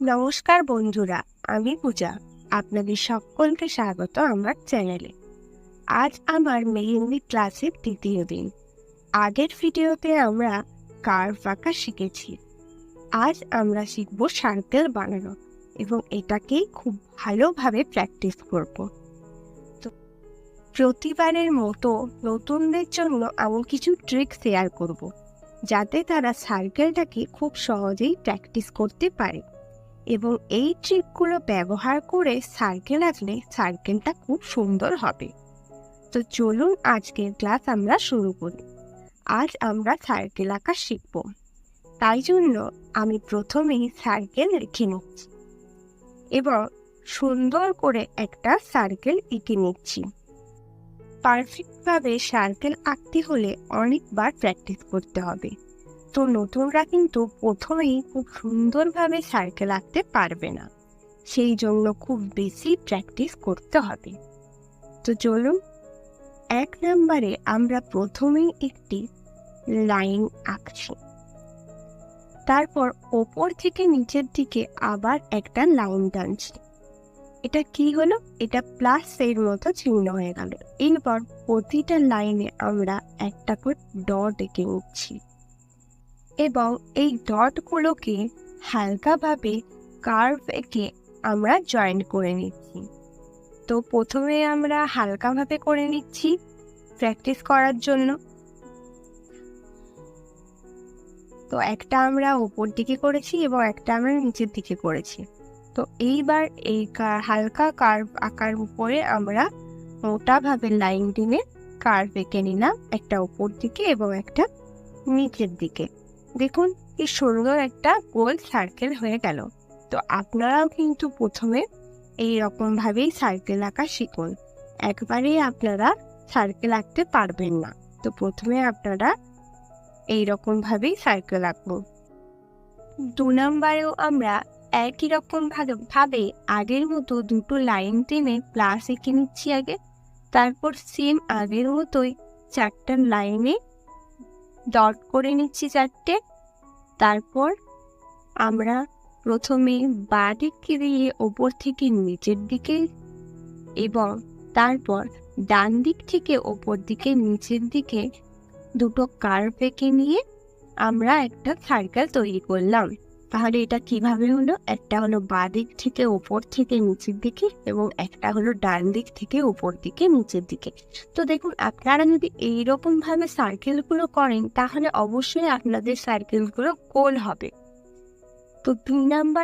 নমস্কার বন্ধুরা, আমি পূজা। আপনাদের সকলকে স্বাগত আমার চ্যানেলে। আজ আমার মেহেন্দি ক্লাসের দ্বিতীয় দিন। আগের ভিডিওতে আমরা কার্ভ আঁকা শিখেছি। আজ আমরা শিখব সার্কেল বানানো এবং এটাকেই খুব ভালোভাবে প্র্যাকটিস করব। তো প্রতিবারের মতো নতুনদের জন্য আমি কিছু ট্রিক শেয়ার করব, যাতে তারা সার্কেলটাকে খুব সহজেই প্র্যাকটিস করতে পারে এবং এই ট্রিকগুলো ব্যবহার করে সার্কেল আঁকলে সার্কেলটা খুব সুন্দর হবে। তো চলুন আজকের ক্লাস আমরা শুরু করি। আজ আমরা সার্কেল আঁকা শিখব। তাই জন্য আমি প্রথমেই সার্কেল লিখে নিচ্ছি এবং সুন্দর করে একটা সার্কেল এঁকে নিচ্ছি। পারফেক্টভাবে সার্কেল আঁকতে হলে অনেকবার প্র্যাকটিস করতে হবে। তো নতুনরা কিন্তু প্রথমেই খুব সুন্দরভাবে সার্কেল আঁকতে পারবে না, সেই জন্য খুব বেশি প্র্যাকটিস করতে হবে। তো চলুন, 1 নম্বরে আমরা প্রথমেই একটি লাইন আঁকছি, তারপর ওপর থেকে নিচের দিকে আবার একটা লাইন টানছি। এটা কি হলো? এটা প্লাস এর মতো চিহ্ন হয়ে গেল। এরপর প্রতিটা লাইনে আমরা একটা করে ডট এঁকে নিচ্ছি এবং এই ডটগুলোকে হালকাভাবে কার্ভ এঁকে আমরা জয়েন করে নিচ্ছি। তো প্রথমে আমরা হালকাভাবে করে নিচ্ছি প্র্যাকটিস করার জন্য। তো একটা আমরা উপর দিকে করেছি এবং একটা আমরা নিচের দিকে করেছি। তো এইবার এই হালকা কার্ভ আঁকার উপরে আমরা মোটাভাবে লাইন টেনে কার্ভ এঁকে নিলাম, একটা উপর দিকে এবং একটা নিচের দিকে। দেখুন কি সুন্দর একটা গোল সার্কেল হয়ে গেল। তো আপনারাও কিন্তু প্রথমে এই রকম ভাবেই সার্কেল আঁকা শিখুন। একবারেই আপনারা সার্কেল আঁকতে পারবেন না। তো প্রথমে আপনারা এই রকম ভাবেই সার্কেল আঁকবো। 2 নম্বরেও আমরা একই রকম ভাবে আগের মতো দুটো লাইন টেনে প্লাস এঁকে নিচ্ছি আগে, তারপর সেম আগের মতোই 4টা লাইনে ডট করে নিচ্ছি 4টে। তারপর আমরা প্রথমে বাঁ দিক দিয়ে ওপর থেকে নিচের দিকে এবং তারপর ডান দিক থেকে ওপর দিকে নিচের দিকে দুটো কার্ভ এঁকে নিয়ে আমরা একটা সার্কেল তৈরি করলাম। তাহলে এটা কিভাবে হলো? একটা হলো বাঁ দিক থেকে ওপর থেকে নিচের দিকে এবং একটা হলো ডান দিক থেকে ওপর দিকে নিচের দিকে। তো দেখুন, আপনারা যদি এইরকম ভাবে সার্কেলগুলো করেন তাহলে অবশ্যই আপনাদের সার্কেলগুলো গোল হবে। তো 2 নাম্বার